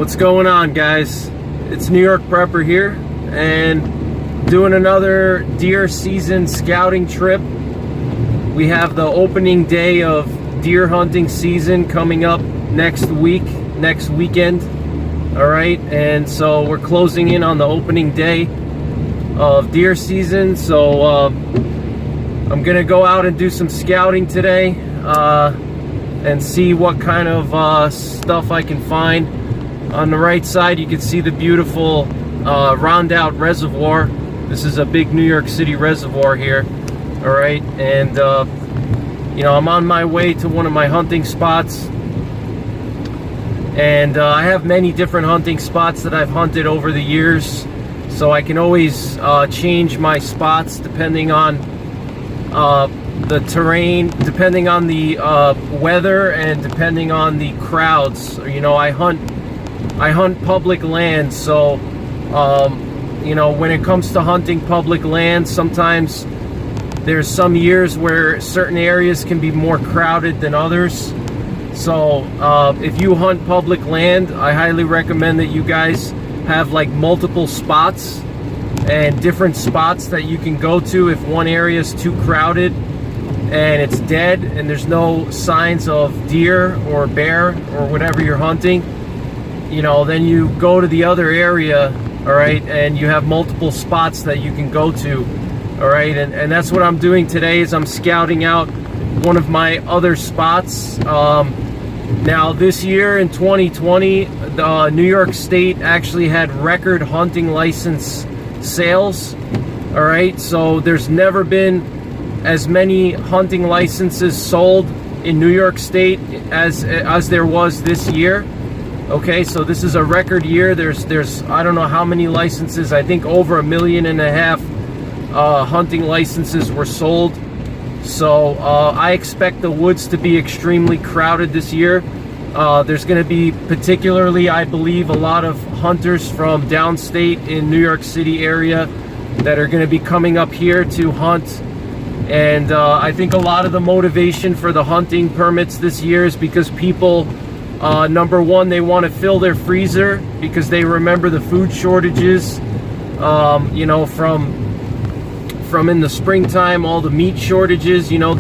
What's going on, guys? It's New York Prepper here and doing another deer season scouting trip. We have the opening day of deer hunting season coming up next weekend. All right, and so we're closing in on the opening day of deer season. So I'm gonna go out and do some scouting today and see what kind of stuff I can find. On the right side, you can see the beautiful Rondout Reservoir. This is a big New York City reservoir here. All right, and you know, I'm on my way to one of my hunting spots, and I have many different hunting spots that I've hunted over the years, so I can always change my spots depending on the terrain, depending on the weather, and depending on the crowds. You know, I hunt public land, so you know, when it comes to hunting public land, sometimes there's some years where certain areas can be more crowded than others. So if you hunt public land, I highly recommend that you guys have like multiple spots and different spots that you can go to if one area is too crowded and it's dead and there's no signs of deer or bear or whatever you're hunting. You know, then you go to the other area, all right, and you have multiple spots that you can go to, all right, and that's what I'm doing today. Is I'm scouting out one of my other spots. Now this year in 2020, New York State actually had record hunting license sales, all right, so there's never been as many hunting licenses sold in New York State as there was this year. Okay, so this is a record year. There's I don't know how many licenses. I think over 1.5 million hunting licenses were sold. So I expect the woods to be extremely crowded this year. There's going to be particularly, I believe, a lot of hunters from downstate in New York City area that are going to be coming up here to hunt. And I think a lot of the motivation for the hunting permits this year is because people, number one, they want to fill their freezer because they remember the food shortages, you know, from in the springtime, all the meat shortages. You know,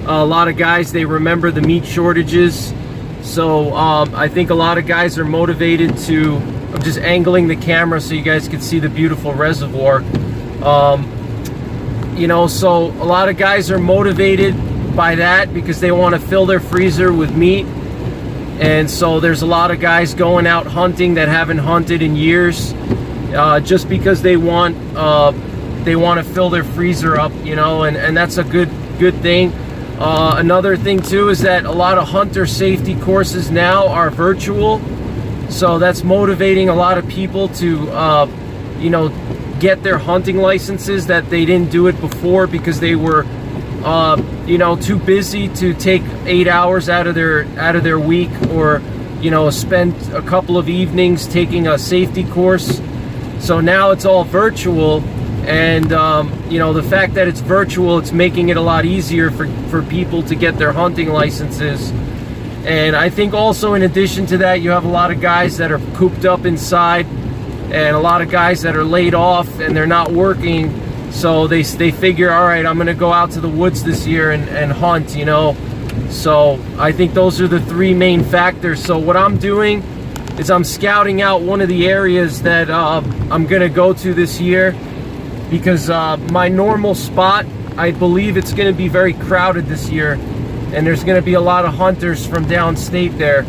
a lot of guys, they remember the meat shortages. So I think a lot of guys are motivated to, I'm just angling the camera so you guys can see the beautiful reservoir. You know, so a lot of guys are motivated by that because they want to fill their freezer with meat. And so there's a lot of guys going out hunting that haven't hunted in years, just because they want to fill their freezer up, you know, and that's a good thing. Another thing too is that a lot of hunter safety courses now are virtual, so that's motivating a lot of people to you know, get their hunting licenses that they didn't do it before because they were you know, too busy to take 8 hours out of their week, or you know, spend a couple of evenings taking a safety course. So now it's all virtual, and you know, the fact that it's virtual, it's making it a lot easier for people to get their hunting licenses. And I think also in addition to that, you have a lot of guys that are cooped up inside, and a lot of guys that are laid off and they're not working. So they figure, all right, I'm going to go out to the woods this year and hunt, you know. So I think those are the three main factors. So what I'm doing is I'm scouting out one of the areas that I'm going to go to this year, because my normal spot, I believe it's going to be very crowded this year, and there's going to be a lot of hunters from downstate there.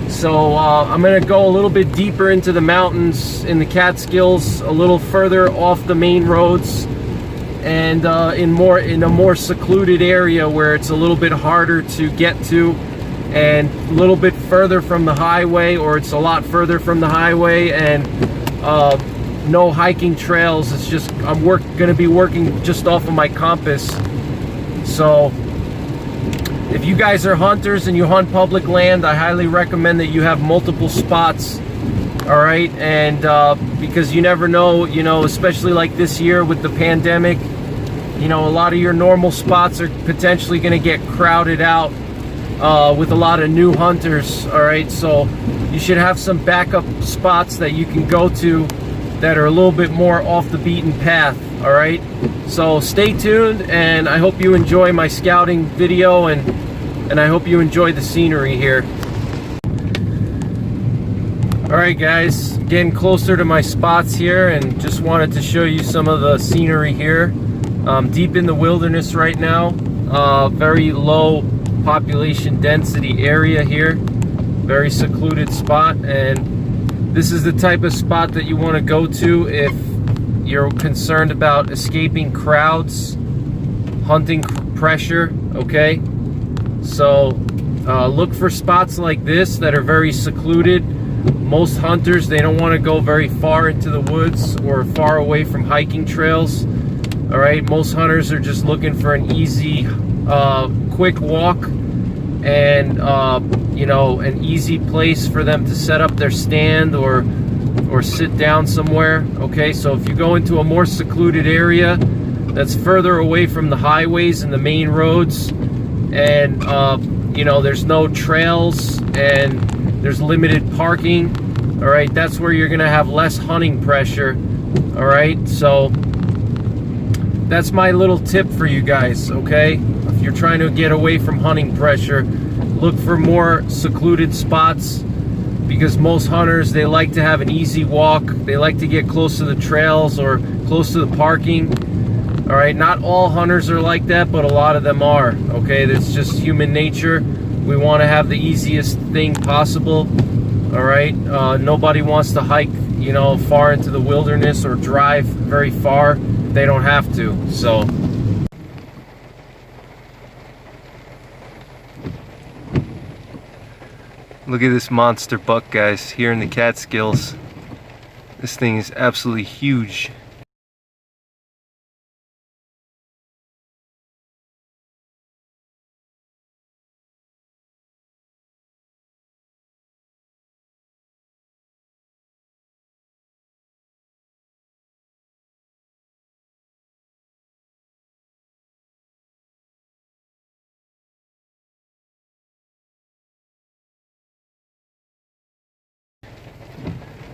So I'm going to go a little bit deeper into the mountains in the Catskills, a little further off the main roads, and in a more secluded area where it's a little bit harder to get to, and a little bit further from the highway, or it's a lot further from the highway, and no hiking trails. It's just I'm going to be working just off of my compass. So if you guys are hunters and you hunt public land, I highly recommend that you have multiple spots, all right? And because you never know, you know, especially like this year with the pandemic, you know, a lot of your normal spots are potentially going to get crowded out with a lot of new hunters. All right, so you should have some backup spots that you can go to that are a little bit more off the beaten path. All right, so stay tuned, and I hope you enjoy my scouting video, and I hope you enjoy the scenery here. All right, guys, getting closer to my spots here, and just wanted to show you some of the scenery here. Deep in the wilderness right now, very low population density area here, very secluded spot, and this is the type of spot that you want to go to if you're concerned about escaping crowds, hunting pressure. Okay, so look for spots like this that are very secluded. Most hunters, they don't want to go very far into the woods or far away from hiking trails. All right, most hunters are just looking for an easy, quick walk, and you know, an easy place for them to set up their stand or sit down somewhere. Okay, so if you go into a more secluded area that's further away from the highways and the main roads, and you know, there's no trails and there's limited parking, all right, that's where you're gonna have less hunting pressure. All right, so that's my little tip for you guys. Okay, if you're trying to get away from hunting pressure, look for more secluded spots, because most hunters, they like to have an easy walk. They like to get close to the trails or close to the parking. All right, not all hunters are like that, but a lot of them are. Okay, that's just human nature. We want to have the easiest thing possible. All right, nobody wants to hike, you know, far into the wilderness or drive very far if they don't have to. So look at this monster buck, guys, here in the Catskills. This thing is absolutely huge.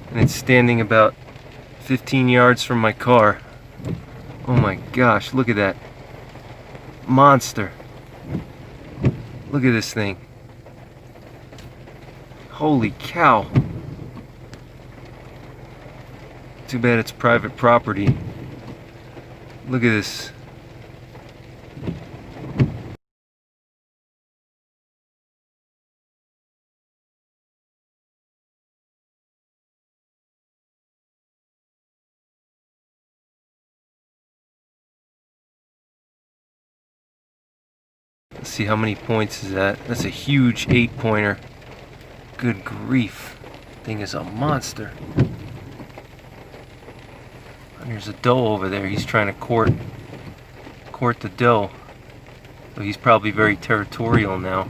And it's standing about 15 yards from my car. Oh my gosh, look at that monster. Look at this thing. Holy cow. Too bad it's private property. Look at this. Let's see, how many points is that? That's a huge 8-pointer. Good grief. Thing is a monster. And there's a doe over there. He's trying to court the doe. So he's probably very territorial now.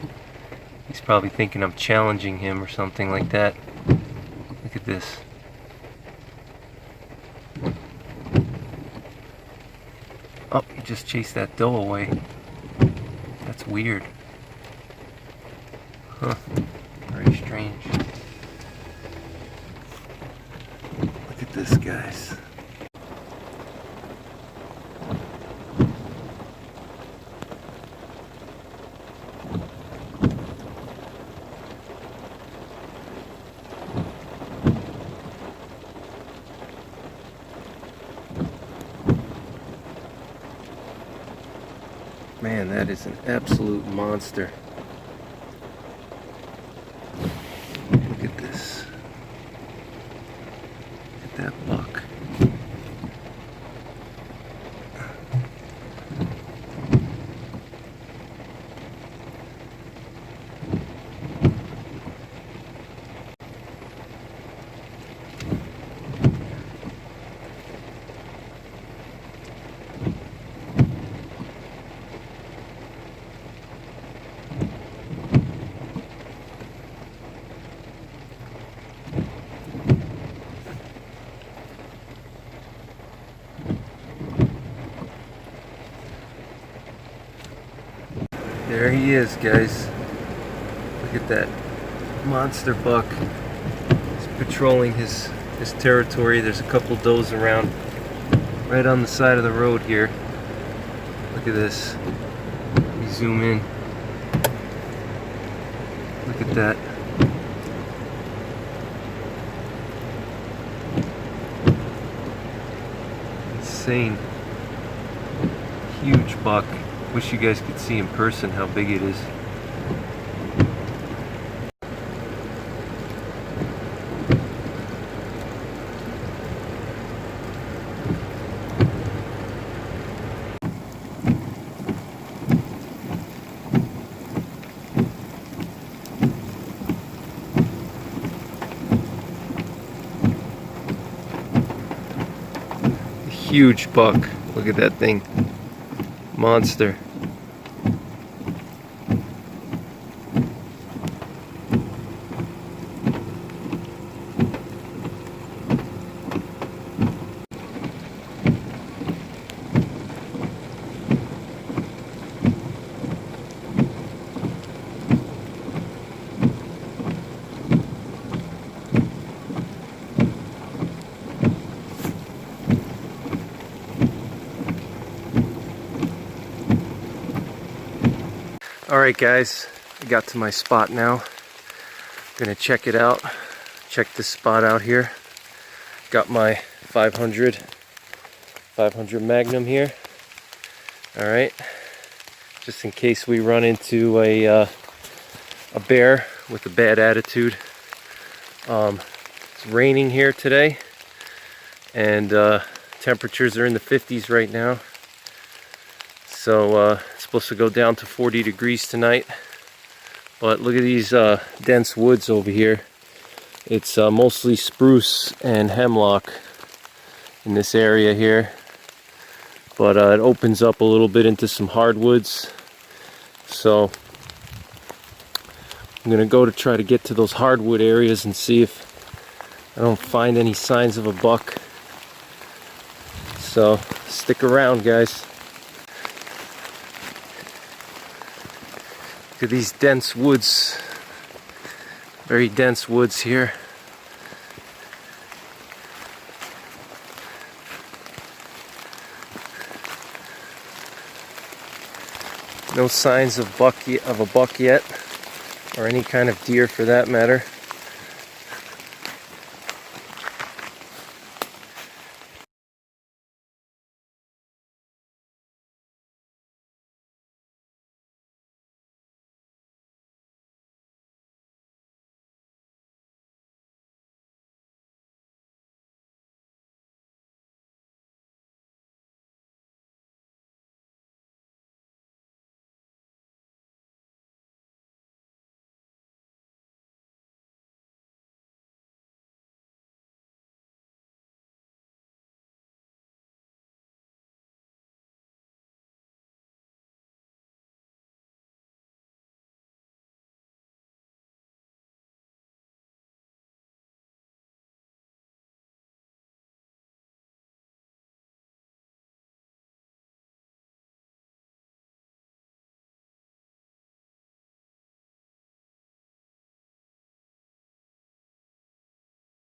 He's probably thinking I'm challenging him or something like that. Look at this. Oh, he just chased that doe away. That's weird. Huh. Very strange. Look at this, guys. Man, that is an absolute monster. Look at this. Look at that buck. There he is, guys. Look at that monster buck. He's patrolling his territory. There's a couple does around right on the side of the road here. Look at this. Let me zoom in. Look at that. Insane. Huge buck. Wish you guys could see in person how big it is. Huge buck. Look at that thing. Monster. Alright guys, I got to my spot now. Gonna check it out. Check this spot out here. Got my 500 Magnum here. Alright. Just in case we run into a bear with a bad attitude. It's raining here today, and temperatures are in the 50s right now. So it's supposed to go down to 40 degrees tonight. But look at these dense woods over here. It's mostly spruce and hemlock in this area here. But it opens up a little bit into some hardwoods. So I'm gonna go to try to get to those hardwood areas and see if I don't find any signs of a buck. So stick around, guys. Look at these dense woods. Very dense woods here. No signs of a buck yet, or any kind of deer for that matter.